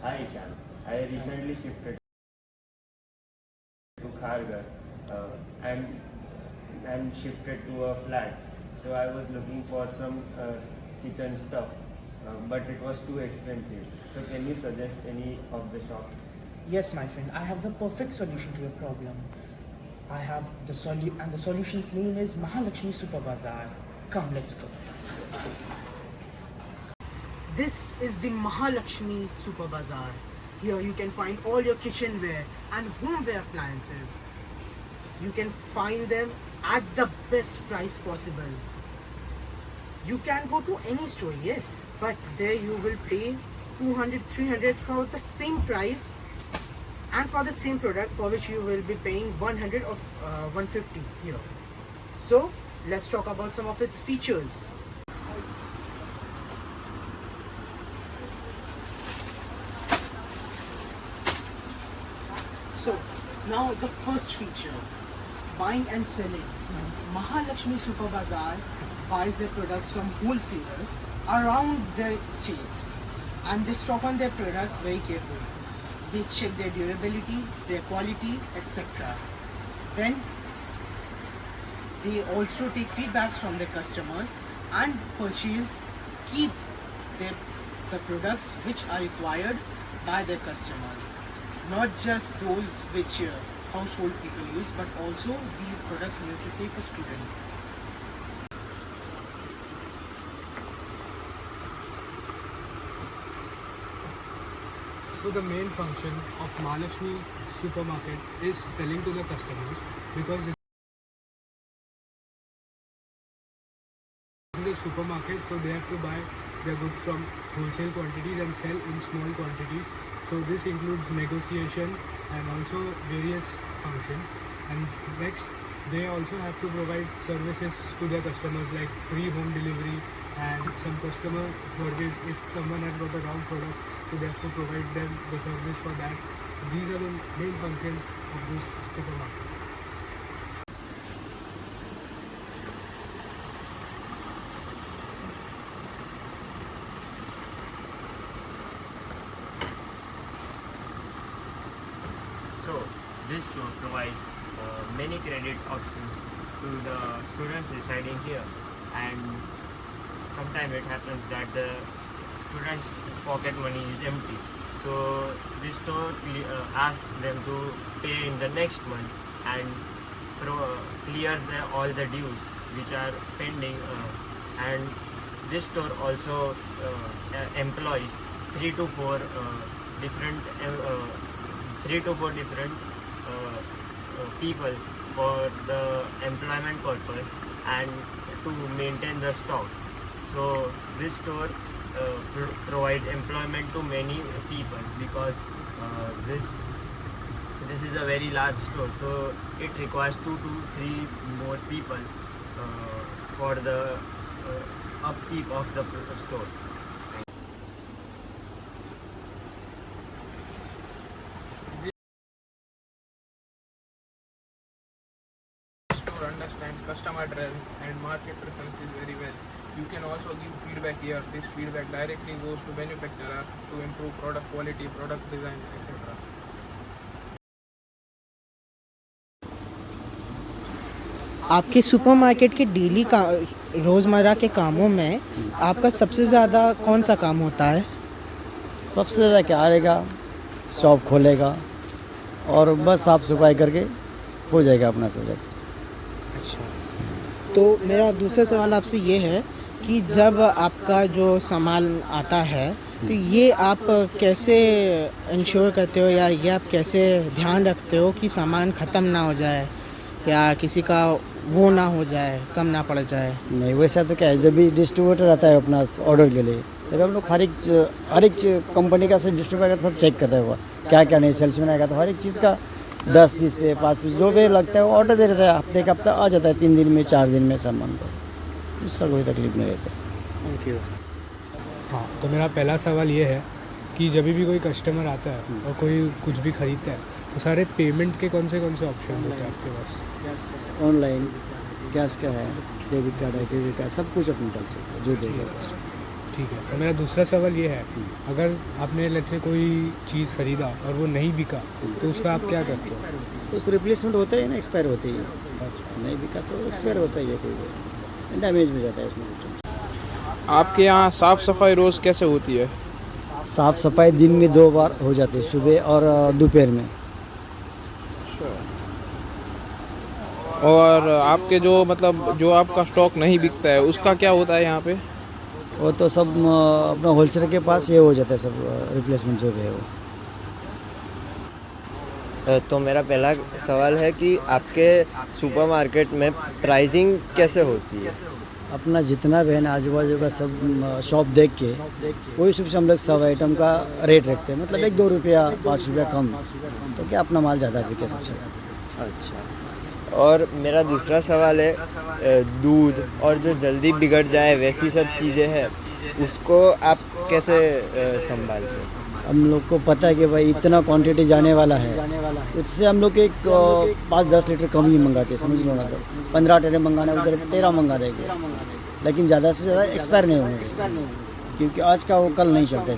Hi Ishan, I recently shifted to Kharghar and shifted to a flat. So I was looking for some kitchen stuff, but it was too expensive. So can you suggest any of the shop? Yes, my friend, I have the perfect solution to your problem. I have the solution's name is Mahalakshmi Super Bazaar. Come, let's go. This is the Mahalakshmi Super Bazaar. Here you can find all your kitchenware and homeware appliances. You can find them at the best price possible. You can go to any store, yes, but there you will pay 200, 300 for the same price and for the same product for which you will be paying 100 or 150 here. So let's talk about some of its features. So now the first feature, buying and selling. Mahalakshmi Super Bazaar buys their products from wholesalers around the state and they stock on their products very carefully. They check their durability, their quality, etc. Then they also take feedbacks from their customers and keep the products which are required by their customers. Not just those which household people use, but also the products necessary for students. So the main function of Mahalakshmi supermarket is selling to the customers, because this is a supermarket, so they have to buy their goods from wholesale quantities and sell in small quantities. So this includes negotiation and also various functions. And next, they also have to provide services to their customers like free home delivery and some customer service if someone has got a wrong product. So they have to provide them the service for that. These are the main functions of this supermarket. So this store provides many credit options to the students residing here, and sometimes it happens that the students' pocket money is empty. So this store asks them to pay in the next month and clear all the dues which are pending. And this store also employs 3 to 4 different people for the employment purpose and to maintain the stock. So this store provides employment to many people, because this is a very large store, so it requires 2 to 3 more people for the upkeep of the store. Store understands customer trend and market preferences very well. You can also give feedback here. This feedback directly goes to manufacturer to improve product quality, product design, etc. आपके supermarket के daily का रोज़मर्रा के कामों में आपका सबसे ज़्यादा कौन सा काम होता है? सबसे ज़्यादा क्या आएगा, शॉप खोलेगा और बस साफ़ सफाई करके हो जाएगा अपना सब्जेक्ट। अच्छा, तो मेरा दूसरा सवाल आपसे ये है कि जब आपका जो सामान आता है तो ये आप कैसे इंश्योर करते हो या ये आप कैसे ध्यान रखते हो कि सामान ख़त्म ना हो जाए या किसी का वो ना हो जाए, कम ना पड़ जाए? नहीं, वैसा तो क्या है, जब भी डिस्ट्रीब्यूटर आता है अपना ऑर्डर के लिए, तब हम लोग हर एक कंपनी का डिस्ट्रीब्यूटर का सब चेक करता है, वो क्या क्या नहीं सेल्स में आएगा, तो हर एक चीज़ का 10 पीस पे 5 पीस जो भी लगता है वो ऑर्डर दे देता है। हफ्ते का हफ्ता आ जाता है, 3 दिन में 4 दिन में सामान को, इसका कोई तकलीफ नहीं रहता। Thank you. हाँ, तो मेरा पहला सवाल ये है कि जब भी कोई कस्टमर आता है और कोई कुछ भी खरीदता है, तो सारे पेमेंट के कौन से ऑप्शन होते हैं आपके पास? ऑनलाइन कैश का है, डेबिट कार्ड है, क्रेडिट कार्ड, सब कुछ अपने कर सकते हैं, जो देगा कस्टमर। ठीक है, तो मेरा दूसरा सवाल ये है, अगर आपने लेट्स से कोई चीज़ ख़रीदा और वो नहीं बिका तो उसका आप क्या करते हो? उस रिप्लेसमेंट होता है ना, एक्सपायर होती है। अच्छा, नहीं बिका तो एक्सपायर होता ही है, कोई डैमेज भी जाता है उसमें कुछ। आपके यहाँ साफ़ सफाई रोज़ कैसे होती है? साफ़ सफाई दिन में 2 बार हो जाती है, सुबह और दोपहर में। और आपके जो मतलब जो आपका स्टॉक नहीं बिकता है उसका क्या होता है यहाँ पे? वो तो सब अपना होलसेलर के पास ये हो जाता है, सब रिप्लेसमेंट जो भी है वो। तो मेरा पहला सवाल है कि आपके सुपरमार्केट में प्राइसिंग कैसे होती है? अपना जितना भी है ना आजू बाजू का सब शॉप देख के वही सिर्फ हम लोग सब आइटम का रेट रखते हैं, मतलब 1-2 रुपया 5 रुपया कम, तो क्या अपना माल ज़्यादा बिके सबसे। अच्छा, और मेरा दूसरा सवाल है दूध और जो जल्दी बिगड़ जाए वैसी सब चीज़ें हैं उसको आप कैसे संभालते हैं? हम लोग को पता है कि भाई इतना क्वांटिटी जाने वाला है, उससे हम लोग एक 5-10 लीटर कम ही मंगाते हैं, समझ लो ना। तो 15 ट्रे मंगाना उधर 13 मंगा देंगे, लेकिन ज़्यादा से ज़्यादा एक्सपायर नहीं होंगे, क्योंकि आज का वो कल नहीं चलता है।